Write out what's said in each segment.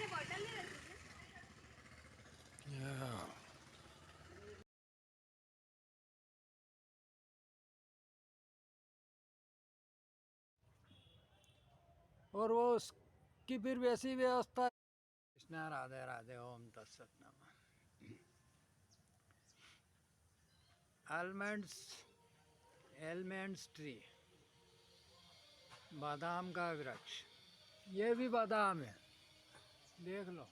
ने बॉटल नहीं रखी Yeah. और वो उसकी फिर वैसी व्यवस्था। कृष्णा राधे राधे ओम तत्सत नमः। आलमंड्स एलमंड्स ट्री, बादाम का वृक्ष, ये भी बादाम है, देख लो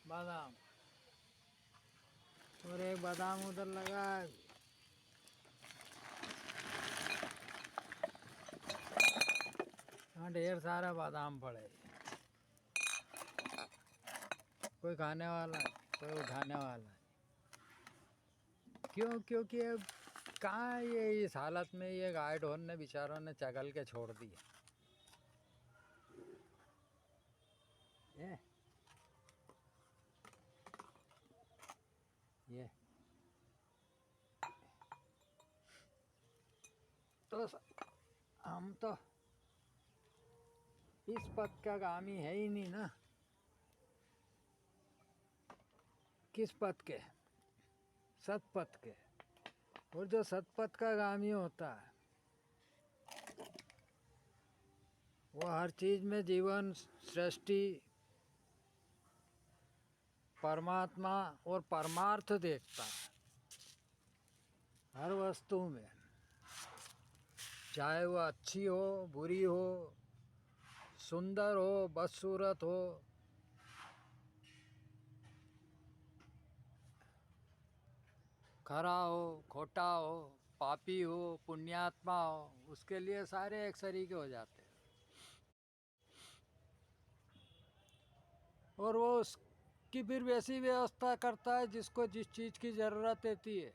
बादाम। और एक बादाम उधर लगा है, हाँ ढेर सारा बादाम पड़े, कोई खाने वाला है, कोई उठाने वाला है। क्यों? क्योंकि अब कहाँ ये इस हालत में ये गाय ढोर ने बेचारों ने चगल के छोड़ दिया। ये तो हम तो इस पद का गामी है ही नहीं ना। किस पद के? सतपथ के। और जो सतपथ का गामी होता है वो हर चीज में जीवन, सृष्टि, परमात्मा और परमार्थ देखता है हर वस्तु में, चाहे वह अच्छी हो, बुरी हो, सुंदर हो, बदसूरत हो, खरा हो, खोटा हो, पापी हो, पुण्यात्मा हो, उसके लिए सारे एक सरीके हो जाते हैं। और वो उसकी फिर वैसी व्यवस्था करता है जिसको जिस चीज़ की ज़रूरत रहती है।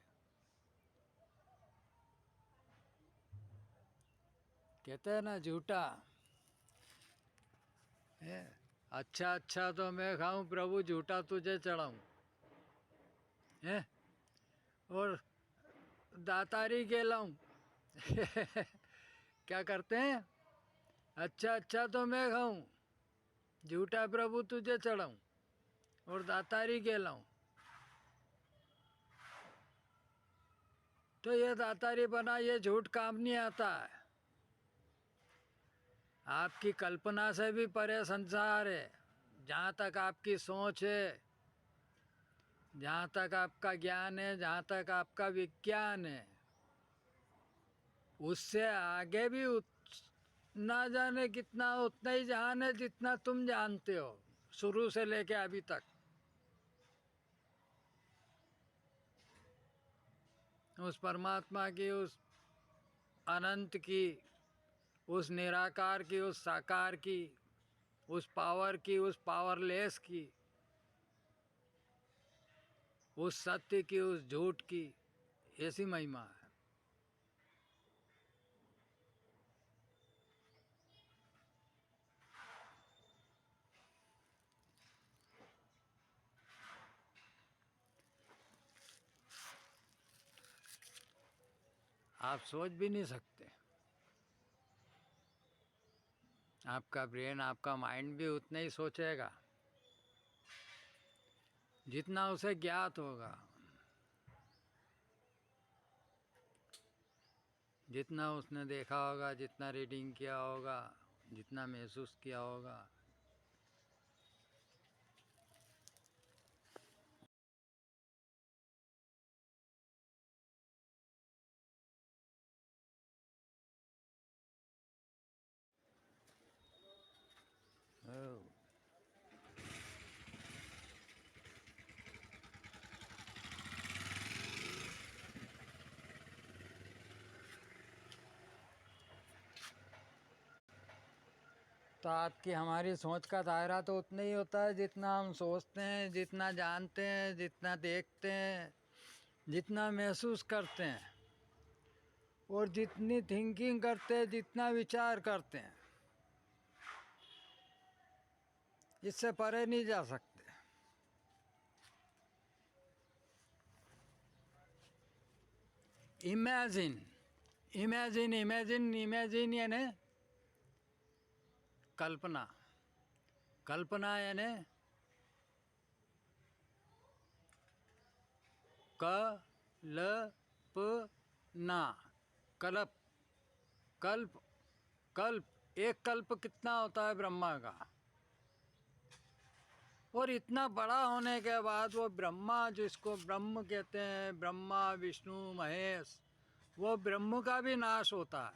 कहते हैं ना झूठा है, अच्छा अच्छा तो मैं खाऊं प्रभु, झूठा तुझे चढ़ाऊं है, और दातारी कहलाऊं। क्या करते हैं? अच्छा अच्छा तो मैं खाऊं, झूठा प्रभु तुझे चढ़ाऊं और दातारी कहलाऊं। तो ये दातारी बना, ये झूठ काम नहीं आता है। आपकी कल्पना से भी परे संसार है। जहाँ तक आपकी सोच है, जहाँ तक आपका ज्ञान है, जहाँ तक आपका विज्ञान है, उससे आगे भी ना जाने कितना, उतना ही जहान है जितना तुम जानते हो शुरू से लेके अभी तक। उस परमात्मा की, उस अनंत की, उस निराकार की, उस साकार की, उस पावर की, उस पावरलेस की, उस सत्य की, उस झूठ की, ऐसी महिमा है। आप सोच भी नहीं सकते। आपका ब्रेन, आपका माइंड भी उतना ही सोचेगा जितना उसे ज्ञात होगा, जितना उसने देखा होगा, जितना रीडिंग किया होगा, जितना महसूस किया होगा। ओह। तो आपकी हमारी सोच का दायरा तो उतना ही होता है जितना हम सोचते हैं, जितना जानते हैं, जितना देखते हैं, जितना महसूस करते हैं, और जितनी थिंकिंग करते हैं, जितना विचार करते हैं। इससे परे नहीं जा सकते। इमेजिन, इमेजिन, इमेजिन, इमेजिन यानी कल्पना। कल्पना यानी कल्पना, कल्प, कल्प, कल्प, एक कल्प कितना होता है ब्रह्मा का। और इतना बड़ा होने के बाद वो ब्रह्मा, जिसको ब्रह्म कहते हैं, ब्रह्मा विष्णु महेश, वो ब्रह्म का भी नाश होता है।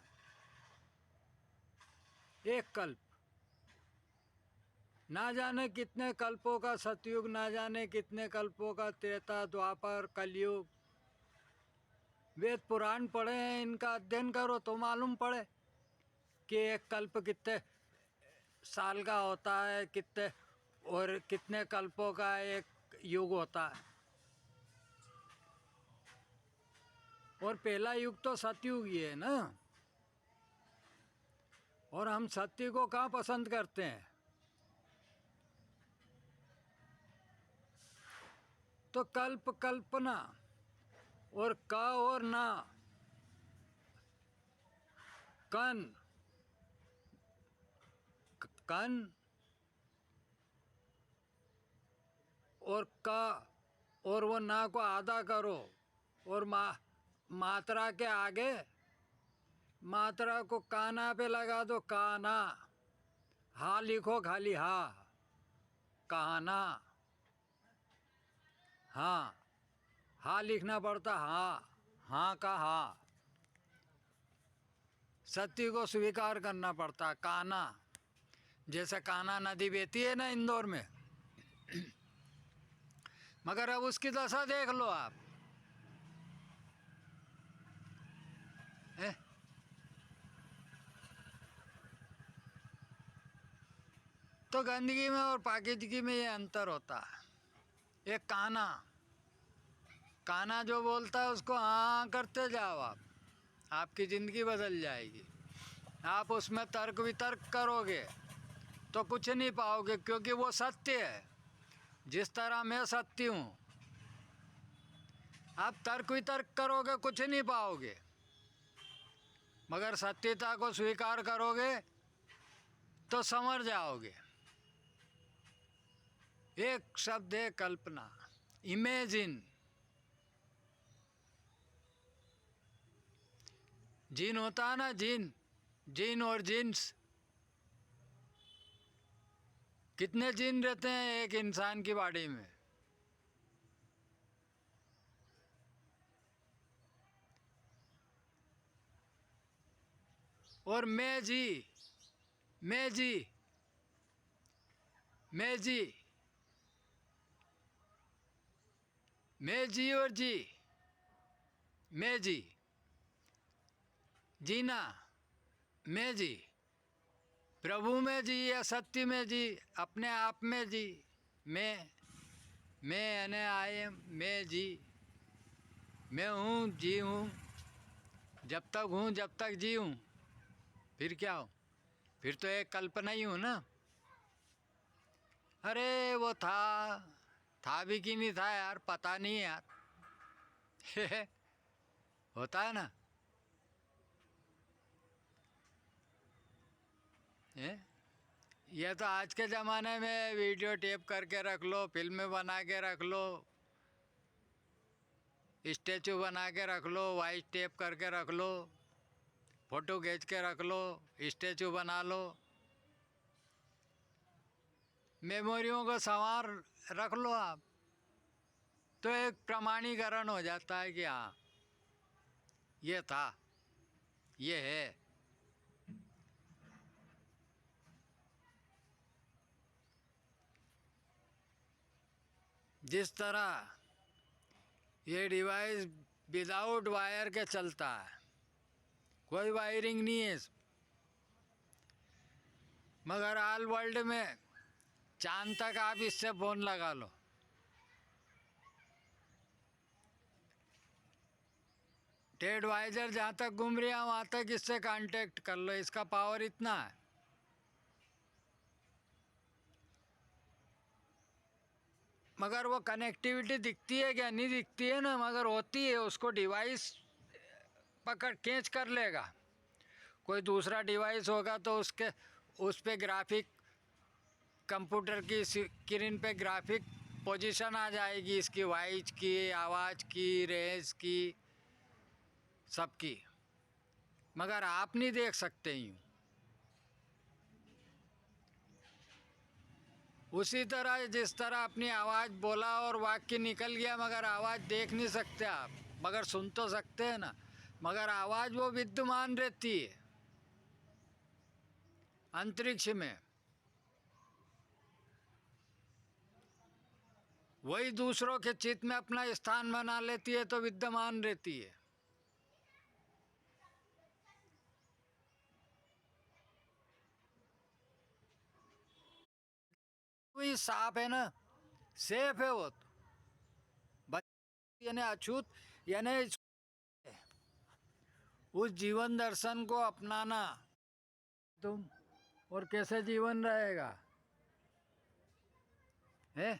एक कल्प, ना जाने कितने कल्पों का सतयुग, ना जाने कितने कल्पों का त्रेता द्वापर कलयुग। वेद पुराण पढ़े हैं, इनका अध्ययन करो तो मालूम पड़े कि एक कल्प कितने साल का होता है, कितने और कितने कल्पों का एक युग होता है। और पहला युग तो सतयुग ही है ना। और हम सत्य को कहाँ पसंद करते हैं? तो कल्प, कल्पना, और क और ना, कन, कन और का, और वो ना को आधा करो और मात्रा के आगे मात्रा को काना पे लगा दो, काना। हा लिखो खाली, हा, कहना, हाँ, हा लिखना पड़ता, हाँ, हाँ का हा। सत्य को स्वीकार करना पड़ता, काना। जैसे कान्हा नदी बहती है ना इंदौर में, मगर अब उसकी दशा देख लो आप, है? तो गंदगी में और पाकिदगी में ये अंतर होता है। एक कान्हा, कान्हा जो बोलता है उसको हाँ करते जाओ आप, आपकी ज़िंदगी बदल जाएगी। आप उसमें तर्क वितर्क करोगे तो कुछ नहीं पाओगे, क्योंकि वो सत्य है। जिस तरह मैं सत्य हूँ, आप तर्क वितर्क करोगे कुछ नहीं पाओगे, मगर सत्यता को स्वीकार करोगे तो समझ जाओगे। एक शब्द है कल्पना, इमेजिन। जीन होता है ना, जीन, जीन और जीन्स। कितने जीन रहते हैं एक इंसान की बॉडी में? और मैं जी, मैं जी, मैं जी, मैं जी और जी, मैं जी, जीना, मैं जी, प्रभु में जी या सत्य में जी, अपने आप में जी। मैं यानी आई एम, मैं जी, मैं हूँ, जी हूँ, जब तक हूँ जब तक जी हूँ, फिर क्या हो? फिर तो एक कल्पना ही हूँ ना। अरे वो था भी कि नहीं था यार, पता नहीं यार। होता है ना, है? ये तो आज के ज़माने में वीडियो टेप करके रख लो, फिल्में बना के रख लो, स्टैचू बना के रख लो, वाइट टेप करके रख लो, फ़ोटो खींच के रख लो, स्टैचू बना लो, मेमोरियों को संवार रख लो आप, तो एक प्रमाणीकरण हो जाता है कि हाँ ये था, ये है। जिस तरह ये डिवाइस विदाउट वायर के चलता है, कोई वायरिंग नहीं है, मगर ऑल वर्ल्ड में चांद तक आप इससे फ़ोन लगा लो, एडवाइजर जहाँ तक घूम रही है वहाँ तक इससे कांटेक्ट कर लो। इसका पावर इतना है। मगर वो कनेक्टिविटी दिखती है क्या? नहीं दिखती है ना, मगर होती है। उसको डिवाइस पकड़ खींच कर लेगा। कोई दूसरा डिवाइस होगा तो उसके उस पे ग्राफिक कंप्यूटर की स्क्रीन पे ग्राफिक पोजीशन आ जाएगी, इसकी वॉइस की, आवाज़ की, रेस की, सबकी, मगर आप नहीं देख सकते यूँ। उसी तरह जिस तरह अपनी आवाज़ बोला और वाक्य निकल गया, मगर आवाज़ देख नहीं सकते आप, मगर सुन तो सकते हैं ना। मगर आवाज़ वो विद्यमान रहती है अंतरिक्ष में, वही दूसरों के चित्त में अपना स्थान बना लेती है तो विद्यमान रहती है। वही साफ है ना, सेफ है वो तो। यानी अछूत, यानी उस जीवन दर्शन को अपनाना तुम, और कैसे जीवन रहेगा है।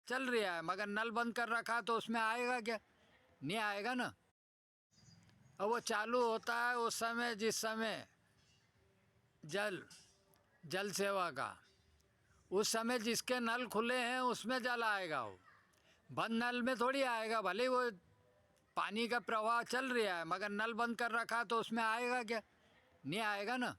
चल रहा है मगर नल बंद कर रखा तो उसमें आएगा क्या? नहीं आएगा ना। अब वो चालू होता है उस समय जिस समय जल सेवा का, उस समय जिसके नल खुले हैं उसमें जल आएगा। वो बंद नल में थोड़ी आएगा। भले वो पानी का प्रवाह चल रहा है मगर नल बंद कर रखा तो उसमें आएगा क्या? नहीं आएगा ना।